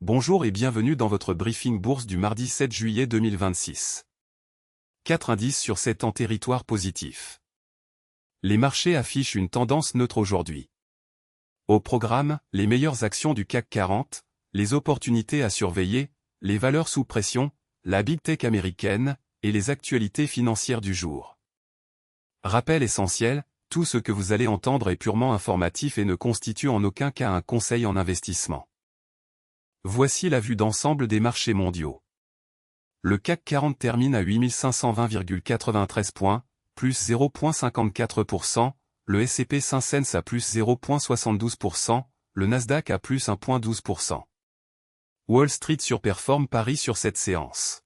Bonjour et bienvenue dans votre briefing bourse du mardi 7 juillet 2026. 4 indices sur 7 en territoire positif. Les marchés affichent une tendance neutre aujourd'hui. Au programme, les meilleures actions du CAC 40, les opportunités à surveiller, les valeurs sous pression, la big tech américaine, et les actualités financières du jour. Rappel essentiel, tout ce que vous allez entendre est purement informatif et ne constitue en aucun cas un conseil en investissement. Voici la vue d'ensemble des marchés mondiaux. Le CAC 40 termine à 8520,93 points, plus 0,54%, le S&P 500 à plus 0,72%, le Nasdaq à plus 1,12%. Wall Street surperforme Paris sur cette séance.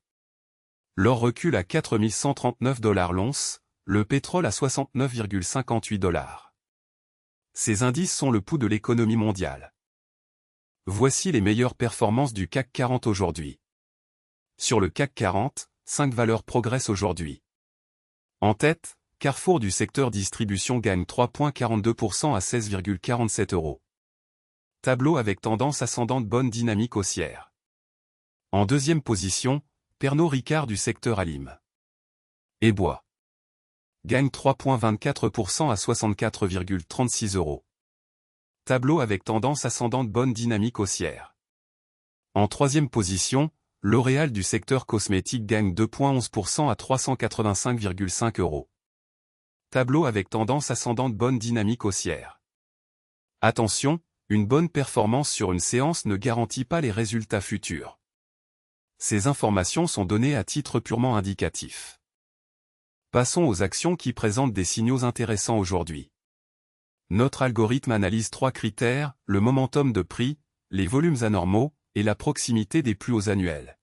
L'or recule à 4139 $ l'once, le pétrole à 69,58 $. Ces indices sont le pouls de l'économie mondiale. Voici les meilleures performances du CAC 40 aujourd'hui. Sur le CAC 40, 5 valeurs progressent aujourd'hui. En tête, Carrefour du secteur distribution gagne 3,42% à 16,47 €. Tableau avec tendance ascendante, bonne dynamique haussière. En deuxième position, Pernod Ricard du secteur Alim et Bois gagne 3,24% à 64,36 €. Tableau avec tendance ascendante, bonne dynamique haussière. En troisième position, L'Oréal du secteur cosmétique gagne 2,11% à 385,5 €. Tableau avec tendance ascendante, bonne dynamique haussière. Attention, une bonne performance sur une séance ne garantit pas les résultats futurs. Ces informations sont données à titre purement indicatif. Passons aux actions qui présentent des signaux intéressants aujourd'hui. Notre algorithme analyse 3 critères, le momentum de prix, les volumes anormaux, et la proximité des plus hauts annuels.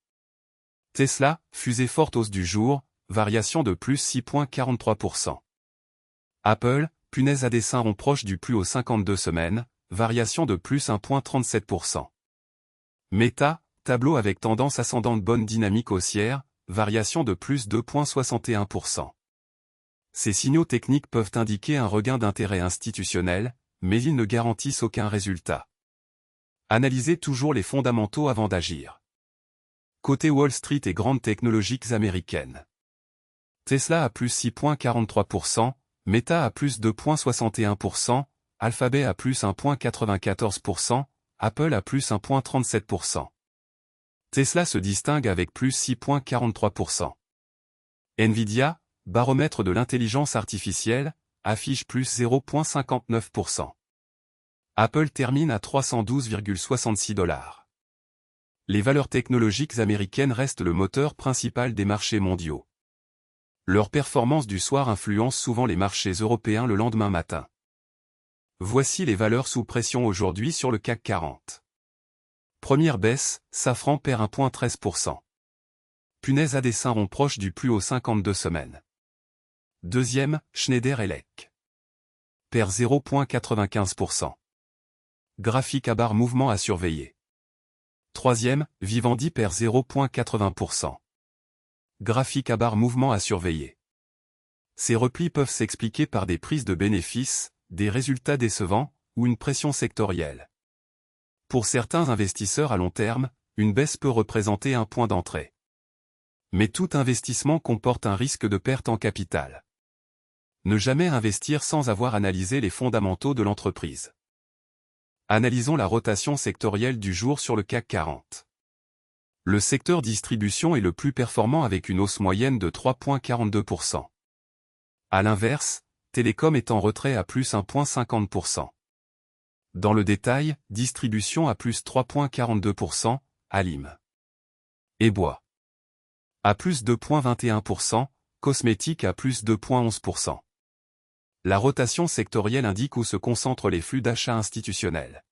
Tesla, fusée forte hausse du jour, variation de plus 6,43%. Apple, punaise à dessin rond proche du plus haut 52 semaines, variation de plus 1,37%. Meta, tableau avec tendance ascendante, bonne dynamique haussière, variation de plus 2,61%. Ces signaux techniques peuvent indiquer un regain d'intérêt institutionnel, mais ils ne garantissent aucun résultat. Analysez toujours les fondamentaux avant d'agir. Côté Wall Street et grandes technologiques américaines. Tesla à plus 6,43%, Meta à plus 2,61%, Alphabet à plus 1,94%, Apple à plus 1,37%. Tesla se distingue avec plus 6,43%. Nvidia, baromètre de l'intelligence artificielle, affiche plus 0,59%. Apple termine à 312,66 $. Les valeurs technologiques américaines restent le moteur principal des marchés mondiaux. Leur performance du soir influence souvent les marchés européens le lendemain matin. Voici les valeurs sous pression aujourd'hui sur le CAC 40. Première baisse, Safran perd 1,13%. Punaise à dessin rond proche du plus haut 52 semaines. Deuxième, Schneider Electric perd 0,95%. Graphique à barre mouvement à surveiller. Troisième, Vivendi perd 0,80%. Graphique à barre mouvement à surveiller. Ces replis peuvent s'expliquer par des prises de bénéfices, des résultats décevants, ou une pression sectorielle. Pour certains investisseurs à long terme, une baisse peut représenter un point d'entrée. Mais tout investissement comporte un risque de perte en capital. Ne jamais investir sans avoir analysé les fondamentaux de l'entreprise. Analysons la rotation sectorielle du jour sur le CAC 40. Le secteur distribution est le plus performant avec une hausse moyenne de 3,42%. À l'inverse, Télécom est en retrait à plus 1,50%. Dans le détail, distribution à plus 3,42%, Alim et Bois à plus 2,21%, cosmétique à plus 2,11%. La rotation sectorielle indique où se concentrent les flux d'achat institutionnels.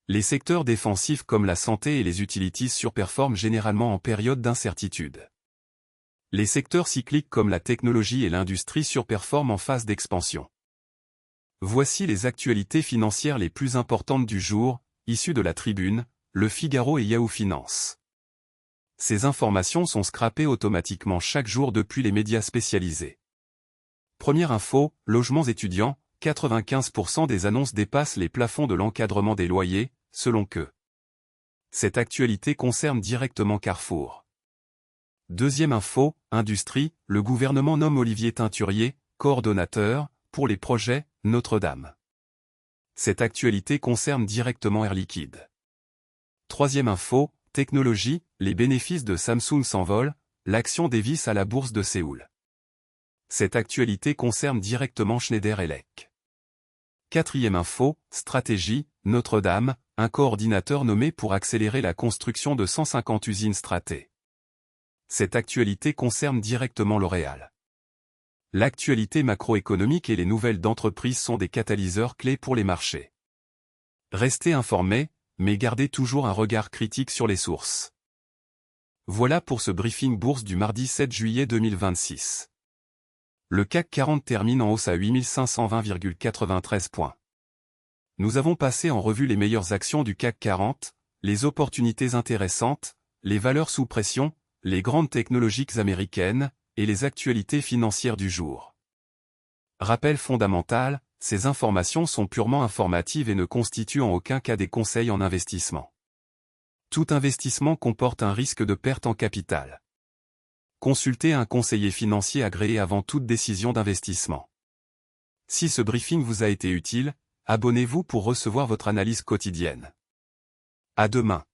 Les secteurs défensifs comme la santé et les utilities surperforment généralement en période d'incertitude. Les secteurs cycliques comme la technologie et l'industrie surperforment en phase d'expansion. Voici les actualités financières les plus importantes du jour, issues de la Tribune, Le Figaro et Yahoo Finance. Ces informations sont scrapées automatiquement chaque jour depuis les médias spécialisés. Première info, logements étudiants, 95% des annonces dépassent les plafonds de l'encadrement des loyers, selon que Cette actualité concerne directement Carrefour. Deuxième info, industrie, le gouvernement nomme Olivier Teinturier, coordonnateur, pour les projets Notre-Dame. Cette actualité concerne directement Air Liquide. Troisième info, technologie, les bénéfices de Samsung s'envolent, l'action dévisse à la bourse de Séoul. Cette actualité concerne directement Schneider Electric. Quatrième info, stratégie, Notre-Dame, un coordinateur nommé pour accélérer la construction de 150 usines Straté. Cette actualité concerne directement L'Oréal. L'actualité macroéconomique et les nouvelles d'entreprise sont des catalyseurs clés pour les marchés. Restez informés, mais gardez toujours un regard critique sur les sources. Voilà pour ce briefing bourse du mardi 7 juillet 2026. Le CAC 40 termine en hausse à 8520,93 points. Nous avons passé en revue les meilleures actions du CAC 40, les opportunités intéressantes, les valeurs sous pression, les grandes technologiques américaines, et les actualités financières du jour. Rappel fondamental, ces informations sont purement informatives et ne constituent en aucun cas des conseils en investissement. Tout investissement comporte un risque de perte en capital. Consultez un conseiller financier agréé avant toute décision d'investissement. Si ce briefing vous a été utile, abonnez-vous pour recevoir votre analyse quotidienne. À demain.